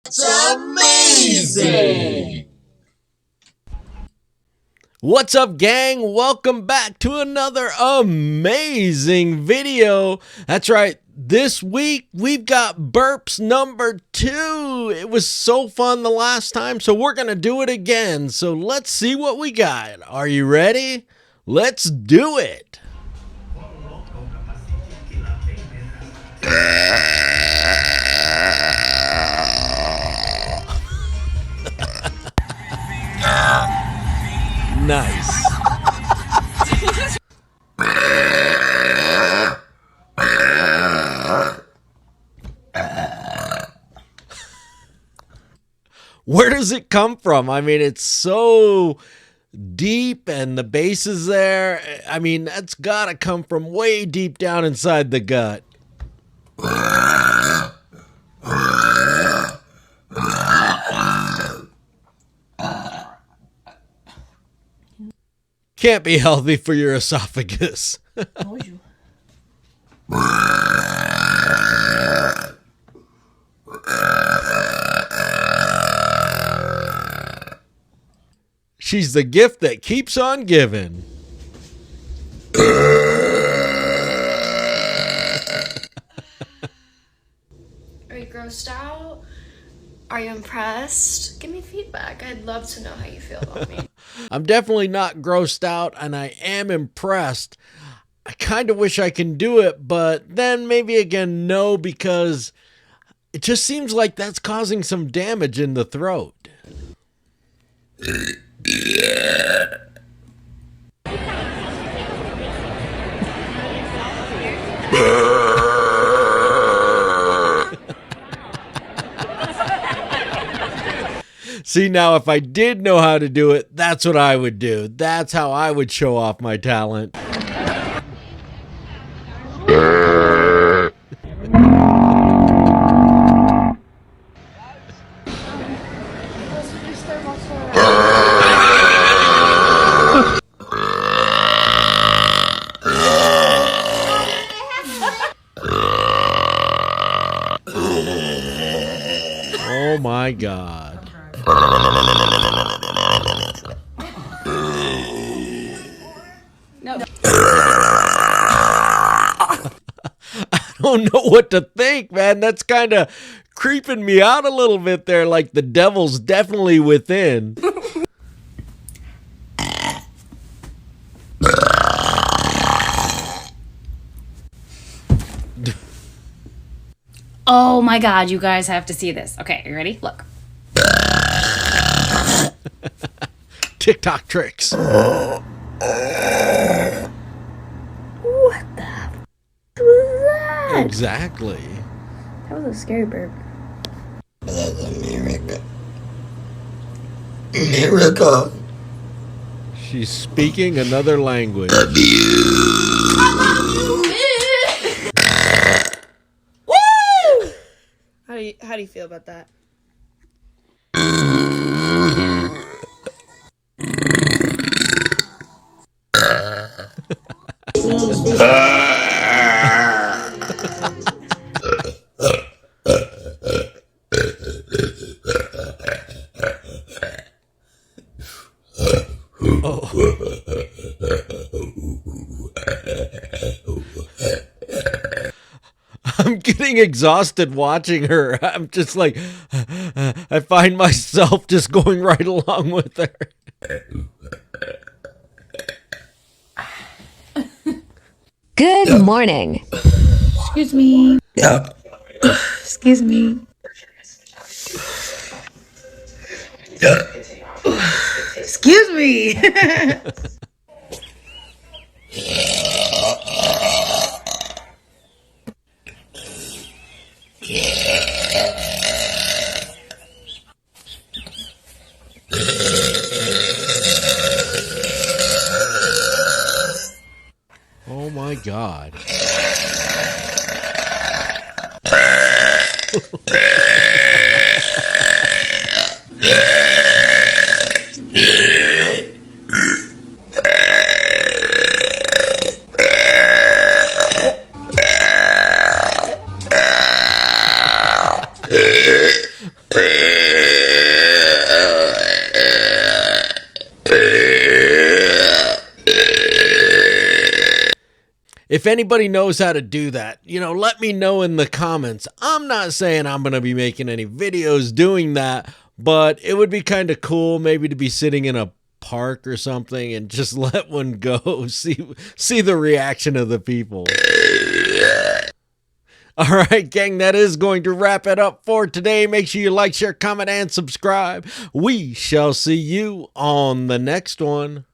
It's amazing! What's up, gang? Welcome back to another amazing video. That's right, this week we've got Burps number 2. It was so fun the last time, so we're gonna do it again. So let's see what we got. Are you ready? Let's do it. Nice. Where does it come from? I mean, it's so deep and the bass is there. I mean, that's gotta come from way deep down inside the gut. Can't be healthy for your esophagus. Told you. She's the gift that keeps on giving. Are you grossed out? Are you impressed? Give me feedback. I'd love to know how you feel about me. I'm definitely not grossed out, and I am impressed. I kind of wish I can do it, but then maybe again, no, because it just seems like that's causing some damage in the throat. See, now if I did know how to do it, that's what I would do. That's how I would show off my talent. Oh my God. No. I don't know what to think, man. That's kind of creeping me out a little bit there, like the devil's definitely within. Oh my God, you guys have to see this. Okay, you ready? Look. TikTok tricks. What the f was that? Exactly. That was a scary burp. Miracle. She's speaking another language. How do you feel about that? I'm getting exhausted watching her. I'm just like, I find myself just going right along with her. Good morning. Excuse me. Yeah. Excuse me. Yeah. Excuse me. Oh my God. If anybody knows how to do that, let me know in the comments. I'm not saying I'm going to be making any videos doing that, but it would be kind of cool maybe to be sitting in a park or something and just let one go. See the reaction of the people. All right, gang, that is going to wrap it up for today. Make sure you like, share, comment, and subscribe. We shall see you on the next one.